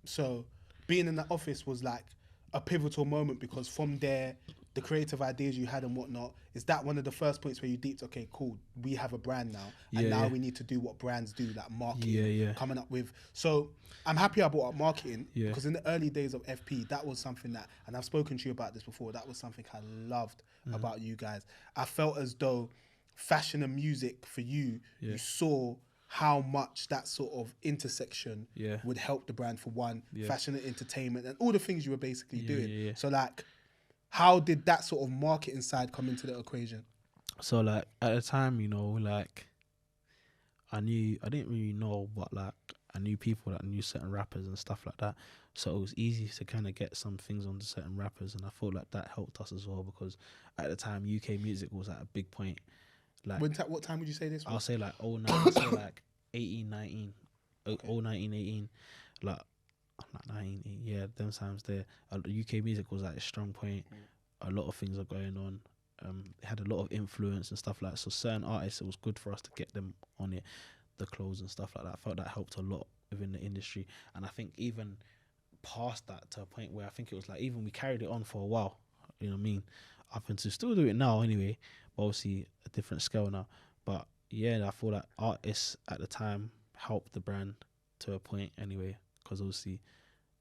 So being in that office was like a pivotal moment because from there, the creative ideas you had and whatnot, is that one of the first points where you deeped, okay, cool, we have a brand now, and now we need to do what brands do, like marketing, coming up with. So I'm happy I brought up marketing because in the early days of FP, that was something that, and I've spoken to you about this before, that was something I loved about you guys. I felt as though fashion and music for you, you saw how much that sort of intersection would help the brand for one, fashion and entertainment and all the things you were basically doing. So like, how did that sort of marketing side come into the equation? So like at the time, you know, like I didn't really know, but like I knew people that knew certain rappers and stuff like that. So it was easy to kind of get some things onto certain rappers, and I felt like that helped us as well because at the time UK music was at a big point. Like what time would you say this was? I'll say like 09, I'll say like 18, 19, okay. 19, 18, like 19, yeah, them times there. UK music was at a strong point. A lot of things are going on. It had a lot of influence and stuff like that. So certain artists, it was good for us to get them on it, the clothes and stuff like that. I felt that helped a lot within the industry. And I think even past that to a point where I think it was like even we carried it on for a while, you know what I mean? Up until still do it now anyway, but obviously a different scale now. But yeah, I feel like artists at the time helped the brand to a point anyway, because obviously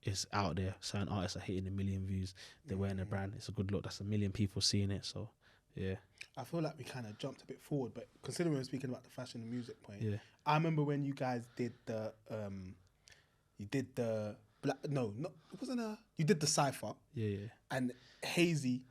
it's out there. Certain artists are hitting 1 million views. They're wearing a brand. It's a good look. That's 1 million people seeing it. So, yeah. I feel like we kind of jumped a bit forward, but considering we're speaking about the fashion and music point, I remember when you guys did the, you did the you did the cypher. And Hazey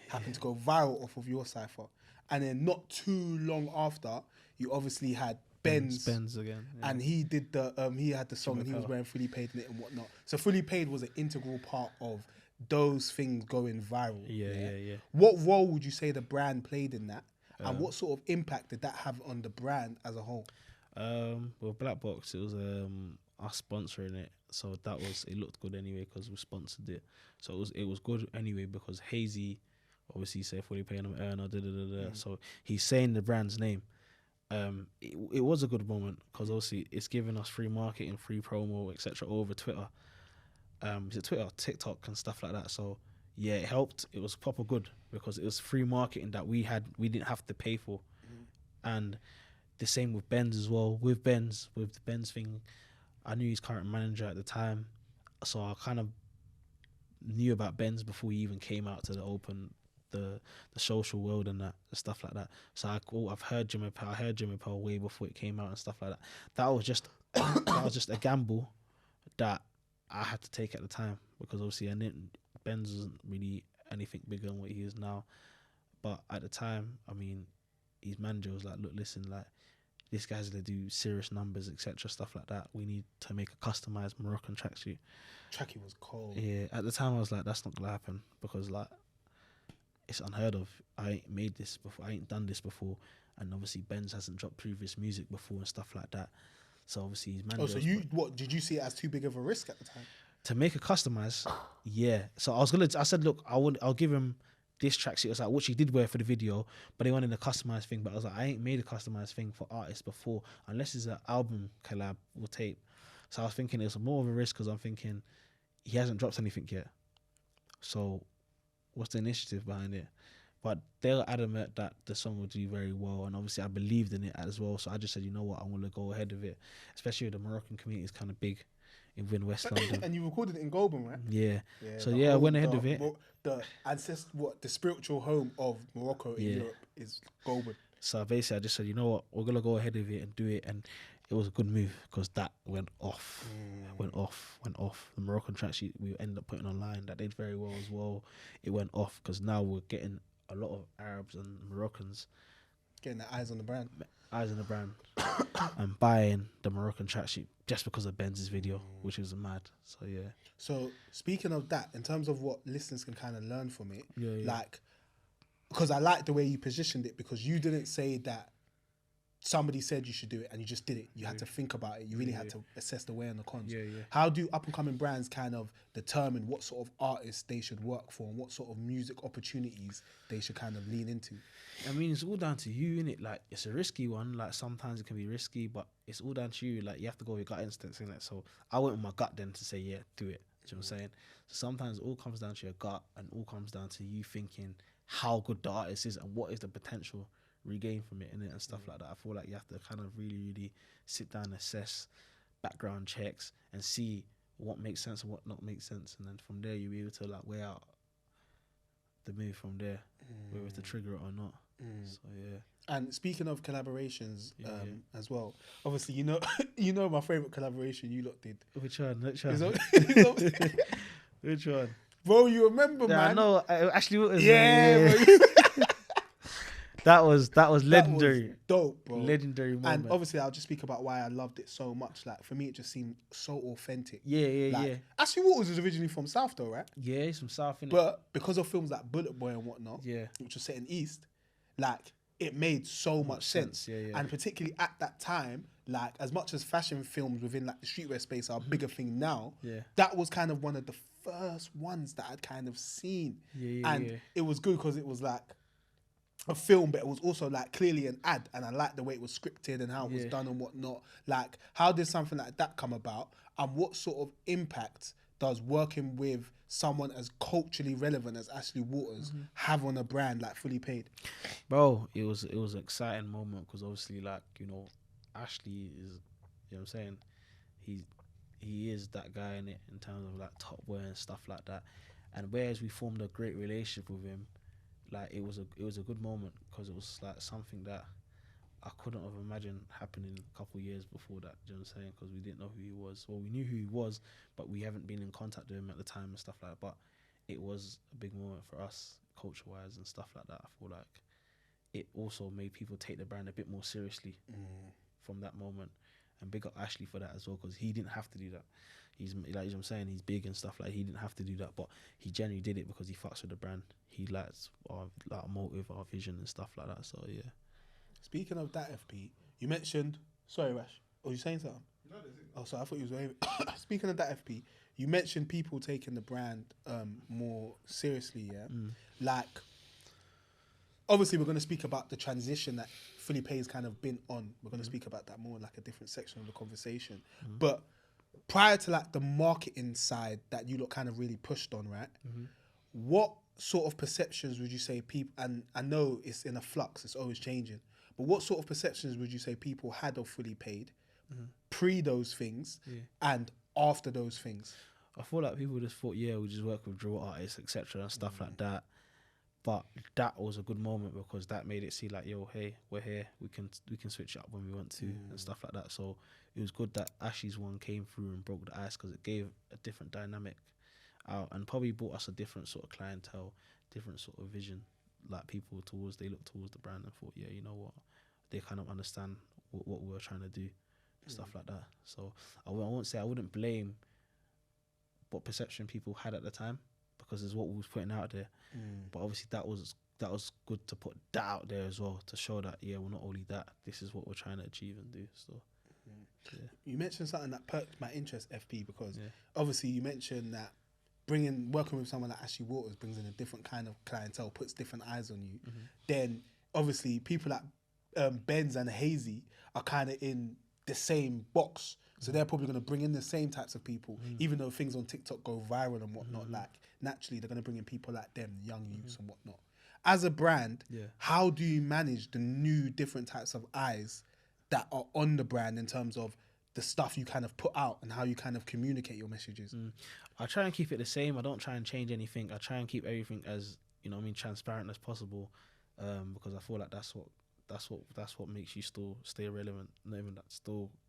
happened to go viral off of your cypher, and then not too long after, you obviously had Benzz again, and he did the he had the song and he was wearing FullyPaid in it and whatnot. So FullyPaid was an integral part of those things going viral. What role would you say the brand played in that, and what sort of impact did that have on the brand as a whole? Well, Black Box, it was us sponsoring it, so it looked good anyway because we sponsored it. So it was good anyway because Hazey obviously said FullyPaid, I'm earner, so he's saying the brand's name. It was a good moment because obviously it's giving us free marketing, free promo, etc. over Twitter. Is it Twitter, TikTok, and stuff like that? So yeah, it helped. It was proper good because it was free marketing that we didn't have to pay for, and the same with Benzz as well. With the Benzz thing, I knew his current manager at the time, so I kind of knew about Benzz before he even came out to the open. The social world and that stuff like that. So I've heard Jimmy Pell. I heard Jimmy Pell way before it came out and stuff like that. That was just a gamble that I had to take at the time because obviously Benz wasn't really anything bigger than what he is now. But at the time, I mean, his manager was like, "Look, listen, like this guy's gonna do serious numbers, etc. Stuff like that. We need to make a customized Moroccan tracksuit." Tracky was cold. Yeah, at the time I was like, "That's not gonna happen," because like, it's unheard of. I ain't made this before. I ain't done this before. And obviously Benz hasn't dropped previous music before and stuff like that. So obviously his manager... Oh, so what, did you see it as too big of a risk at the time? To make a customize, yeah. So I said, look, I'll give him this tracksuit. I was like, which he did wear for the video, but he wanted a customized thing. But I was like, I ain't made a customized thing for artists before, unless it's an album collab or tape. So I was thinking it's more of a risk because I'm thinking he hasn't dropped anything yet. So what's the initiative behind it? But they were adamant that the song would do very well, and obviously I believed in it as well. So I just said, you know what, I want to go ahead with it. Especially the Moroccan community is kind of big in West London. And you recorded it in Goulburn, right? Yeah. So yeah, I went ahead with it. The spiritual home of Morocco in Europe is Goulburn. So basically, I just said, you know what, we're gonna go ahead with it and do it, and it was a good move because that went off. Went off. The Moroccan tracksuit we ended up putting online that did very well as well. It went off because now we're getting a lot of Arabs and Moroccans getting their eyes on the brand, and buying the Moroccan tracksuit just because of Benz's video, which is mad. So yeah. So speaking of that, in terms of what listeners can kind of learn from it, like, because I like the way you positioned it, because you didn't say that somebody said you should do it and you just did it. You had to think about it. You really had to assess the way and the cons. Yeah. How do up and coming brands kind of determine what sort of artists they should work for and what sort of music opportunities they should kind of lean into? I mean, it's all down to you, innit? Like, it's a risky one. Like, sometimes it can be risky, but it's all down to you. Like, you have to go with your gut instincts, innit? So I went with my gut then to say, yeah, do it. Do you know what I'm saying? So sometimes it all comes down to your gut and all comes down to you thinking how good the artist is and what is the potential regain from it, innit? And stuff like that. I feel like you have to kind of really, really sit down, assess background checks and see what makes sense and what not makes sense. And then from there, you'll be able to like weigh out the move from there, whether to trigger it or not. So yeah. And speaking of collaborations, as well, obviously you know my favorite collaboration you lot did. Which one? Which one? Bro, you remember, man? I know. Actually, what was yeah. That was legendary. That was dope, bro. Legendary moment. And obviously, I'll just speak about why I loved it so much. Like, for me, it just seemed so authentic. Yeah. Ashley Waters was originally from South, though, right? Yeah, he's from South, innit? But because of films like Bullet Boy and whatnot, which was set in East, like, it made so much sense. Yeah. And particularly at that time, like, as much as fashion films within like the streetwear space are a bigger thing now, that was kind of one of the first ones that I'd kind of seen. It was good because it was like a film, but it was also like clearly an ad, and I liked the way it was scripted and how it was done and whatnot. Like, how did something like that come about, and what sort of impact does working with someone as culturally relevant as Ashley Waters have on a brand like FullyPaid? Bro, it was an exciting moment because obviously, like, you know, Ashley is, you know what I'm saying, he is that guy in it in terms of like TopBoy and stuff like that. And whereas we formed a great relationship with him, like it was a good moment because it was like something that I couldn't have imagined happening a couple of years before that. Do you know what I'm saying? Because we didn't know who he was. Well, we knew who he was, but we haven't been in contact with him at the time and stuff like that. But it was a big moment for us, culture-wise and stuff like that. I feel like it also made people take the brand a bit more seriously from that moment. And big up Ashley for that as well, because he didn't have to do that. He's like, you know what I'm saying, he's big and stuff, like he didn't have to do that, but he genuinely did it because he fucks with the brand. He likes our like motive, our vision and stuff like that. So yeah. Speaking of that, FP, you mentioned, sorry Rash, you saying something? No, that's it. Oh, sorry, I thought you was waving. Speaking of that, FP, you mentioned people taking the brand more seriously, yeah? Like, obviously we're going to speak about the transition that FullyPaid's kind of been on. We're going to speak about that more in like a different section of the conversation. But prior to like the marketing side that you lot kind of really pushed on, right? What sort of perceptions would you say people, and I know it's in a flux, it's always changing, but what sort of perceptions would you say people had of FullyPaid pre those things and after those things? I feel like people just thought, yeah, we just work with drill artists, etc. and stuff like that. But that was a good moment because that made it see like, yo, hey, we're here. We can switch it up when we want to and stuff like that. So it was good that Ashley's one came through and broke the ice because it gave a different dynamic out and probably brought us a different sort of clientele, different sort of vision. Like people they look towards the brand and thought, yeah, you know what, they kind of understand what we were trying to do and stuff like that. So I won't say I wouldn't blame what perception people had at the time, because it's what we was putting out there. But obviously that was good to put that out there as well, to show that, yeah, we're not only that, this is what we're trying to achieve and do. So yeah. You mentioned something that perked my interest, FP, because obviously you mentioned that working with someone like Ashley Waters brings in a different kind of clientele, puts different eyes on you. Then obviously people like Benzz and Hazey are kind of in the same box. So they're probably going to bring in the same types of people, even though things on TikTok go viral and whatnot. Like, naturally, they're going to bring in people like them, young youths and whatnot. As a brand, how do you manage the new different types of eyes that are on the brand in terms of the stuff you kind of put out and how you kind of communicate your messages? I try and keep it the same. I don't try and change anything. I try and keep everything as, you know what I mean, transparent as possible, because I feel like that's what makes you still stay relevant. Not even that,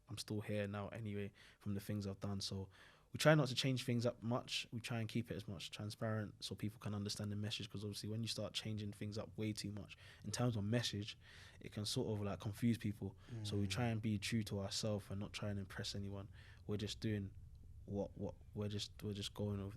I'm still here now anyway from the things I've done. So we try not to change things up much. We try and keep it as much transparent so people can understand the message, because obviously when you start changing things up way too much in terms of message, it can sort of like confuse people. So we try and be true to ourselves and not try and impress anyone. We're just doing we're just going with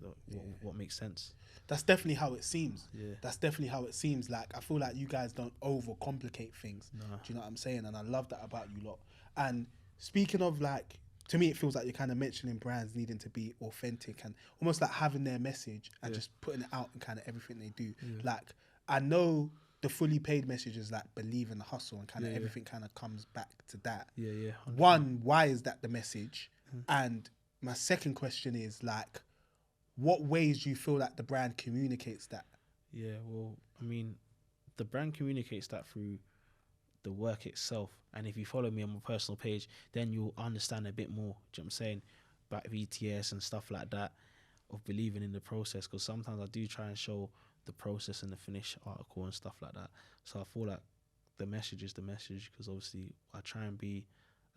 what makes sense. That's definitely how it seems. Yeah. That's definitely how it seems. Like, I feel like you guys don't overcomplicate things. Nah. Do you know what I'm saying? And I love that about you lot. And speaking of, like, to me, it feels like you're kind of mentioning brands needing to be authentic and almost like having their message and just putting it out in kind of everything they do. Yeah. Like, I know the Fully Paid message is like believe in the hustle and kind of everything kind of comes back to that. Yeah, yeah. 100%. One, why is that the message? And my second question is, like, what ways do you feel like the brand communicates that? Yeah, well, I mean, the brand communicates that through the work itself. And if you follow me on my personal page, then you'll understand a bit more, do you know what I'm saying, about VTS and stuff like that, of believing in the process. Because sometimes I do try and show the process and the finished article and stuff like that. So I feel like the message is the message, because obviously I try and be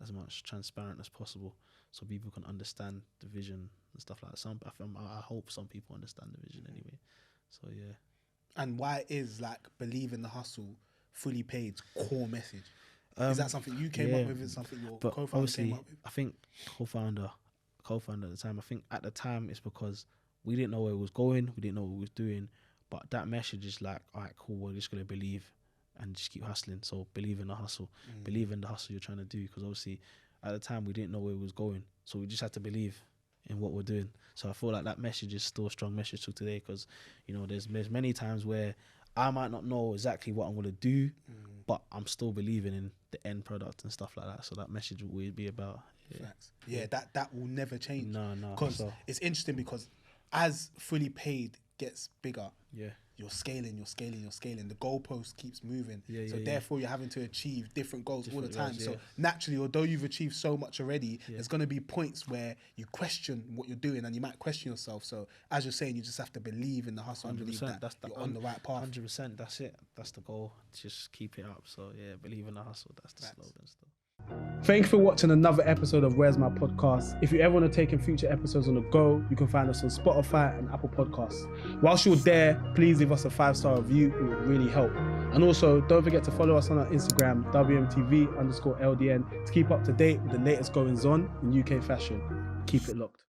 as much transparent as possible so people can understand the vision and stuff like that. I hope some people understand the vision anyway. So yeah. And why is, like, believe in the hustle Fully Paid's core message? Is that something you came up with? Is something your co-founder came up with? I think co-founder at the time. I think at the time it's because we didn't know where it was going, we didn't know what we was doing, but that message is like, all right, cool, we're just gonna believe and just keep hustling. So believe in the hustle, believe in the hustle you're trying to do, because obviously at the time we didn't know where it was going, so we just had to believe in what we're doing. So I feel like that message is still a strong message till today, because, you know, there's many times where I might not know exactly what I'm going to do, but I'm still believing in the end product and stuff like that. So that message will always be about. Yeah, that will never change. No. Because it's interesting, because as Fully Paid gets bigger, you're scaling. The goalpost keeps moving. Therefore, you're having to achieve different goals all the time. So naturally, although you've achieved so much already, there's going to be points where you question what you're doing and you might question yourself. So as you're saying, you just have to believe in the hustle and believe that you're on the right path. 100%, that's it. That's the goal. Just keep it up. So yeah, believe in the hustle. That's the slogan still. Thank you for watching another episode of Where's My Podcast. If you ever want to take in future episodes on the go, you can find us on Spotify and Apple Podcasts. Whilst you're there, please leave us a 5-star review. It would really help. And also, don't forget to follow us on our Instagram, WMTV_LDN, to keep up to date with the latest goings on in UK fashion. Keep it locked.